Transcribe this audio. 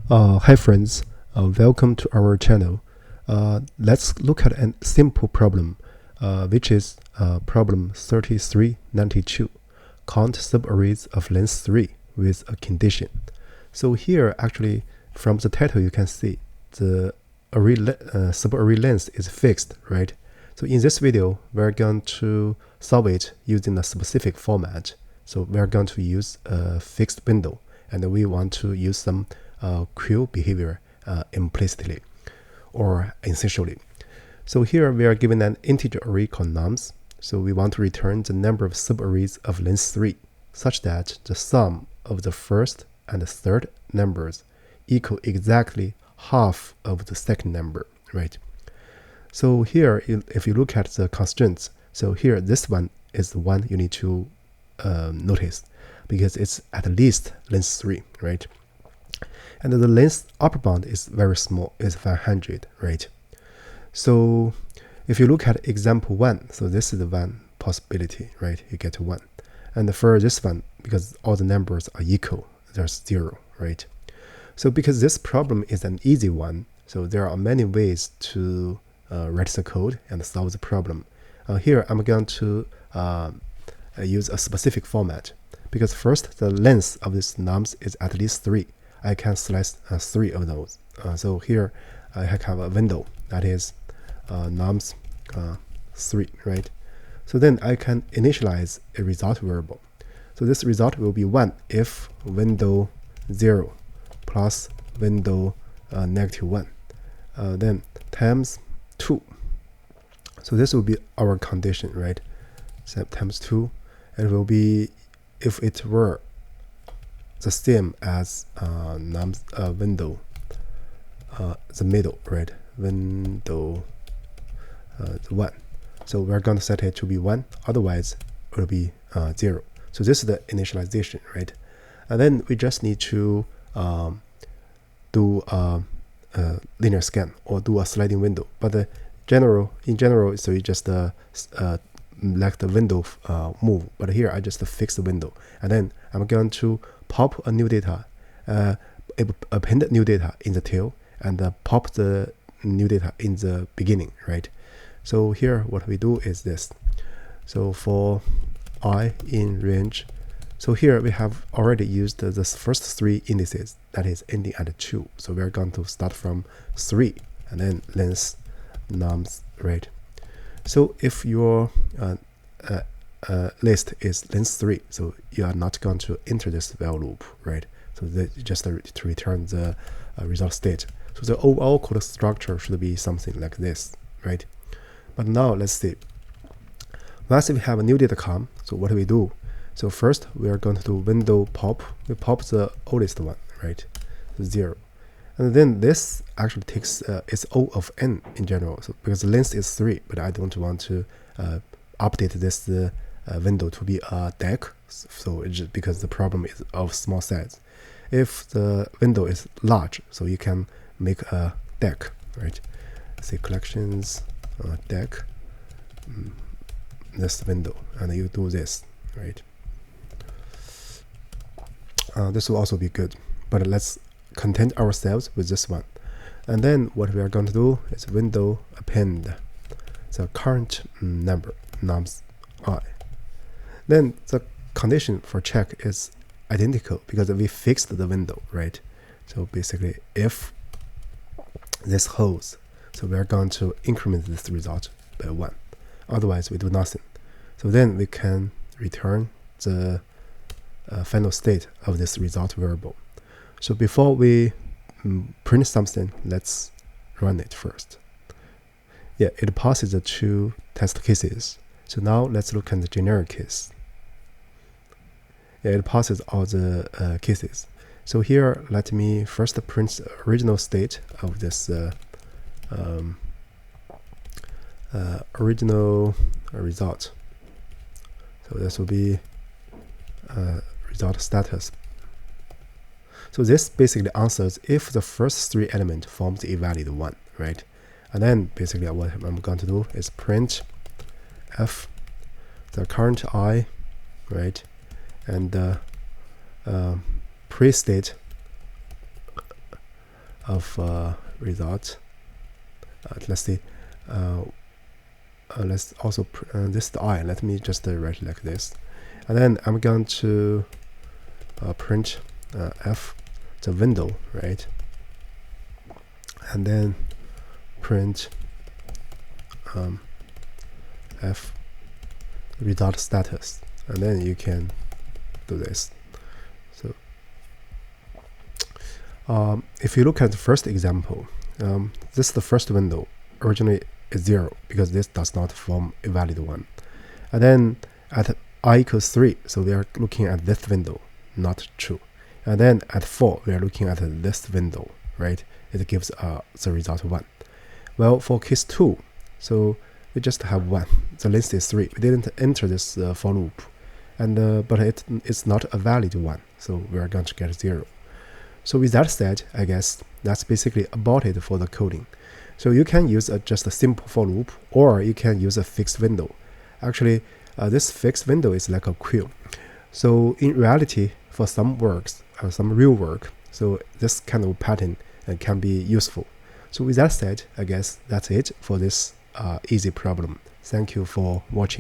Hi friends, welcome to our channel. Let's look at a simple problem, which is problem 3392. Count subarrays of length 3 with a condition. So here, actually, from the title you can see the subarray length is fixed, right? So in this video, we're going to solve it using a specific format. So we're going to use a fixed window, and we want to use some queue behavior implicitly or essentially. So here we are given an integer array called nums. So we want to return the number of subarrays of length 3 such that the sum of the first and the third numbers equal exactly half of the second number, right? So here, if you look at the constraints, so here this one is the one you need to notice because it's at least length 3, right? And the length upper bound is very small, it's 500, right? So if you look at example 1, so this is the one possibility, right? You get 1. And for this one, because all the numbers are equal, there's 0, right? So because this problem is an easy one, so there are many ways to write the code and solve the problem. Here I'm going to use a specific format, because first the length of this nums is at least 3. I can select 3 of those. So here I have a window that is nums 3, right? So then I can initialize a result variable. So this result will be 1 if window 0 plus window -1, then times 2. So this will be our condition, right? So times 2, it will be if it were the same as nums window the middle, right? Window 1. So we're going to set it to be 1, otherwise it will be 0. So this is the initialization, right? And then we just need to do a linear scan or do a sliding window. But in general, so you just let the window move. But here I just fix the window, and then I'm going to pop a new data, append new data in the tail, and pop the new data in the beginning, right? So here what we do is this. So for I in range, so here we have already used the first 3 indices, that is ending at 2. So we're going to start from 3 and then length nums, right? So if your list is length 3, so you are not going to enter this while loop, right? So just to return the result state. So the overall code structure should be something like this, right? But now let's see. Once we have a new data come, so what do we do? So first we are going to do window pop. We pop the oldest one, right? 0. And then this actually takes it's O of n in general, so because the length is 3, but I don't want to update this window to be a deck, so it's just because the problem is of small size. If the window is large, so you can make a deck, right? Say collections deck this window, and you do this, right? This will also be good, but let's content ourselves with this one. And then what we are going to do is window append the current number nums I. Then the condition for check is identical because we fixed the window, right? So basically if this holds, so we are going to increment this result by 1, otherwise we do nothing. So then we can return the final state of this result variable. So before we print something, let's run it first. Yeah, it passes the 2 test cases. So now let's look at the generic case. Yeah, it passes all the cases. So here, let me first print the original state of this original result. So this will be result status. So this basically answers if the first 3 elements forms a valid 1, right? And then basically what I'm going to do is print f the current I, right? And pre-state of result. Let's see. Let's also this is the I. Let me just write like this, and then I'm going to print f, the window, right? And then print f result status, and then you can do this. So if you look at the first example, this is the first window. Originally is 0 because this does not form a valid one. And then at I equals 3, so we are looking at this window, not true. And then at 4, we are looking at this window, right? It gives the result 1. Well, for case 2, so we just have 1. The length is 3. We didn't enter this for loop, and but it's not a valid one, so we are going to get 0. So with that said, I guess that's basically about it for the coding. So you can use just a simple for loop, or you can use a fixed window. Actually, this fixed window is like a queue. So in reality, for some works, some real work, so this kind of pattern can be useful. So with that said, I guess that's it for this easy problem. Thank you for watching.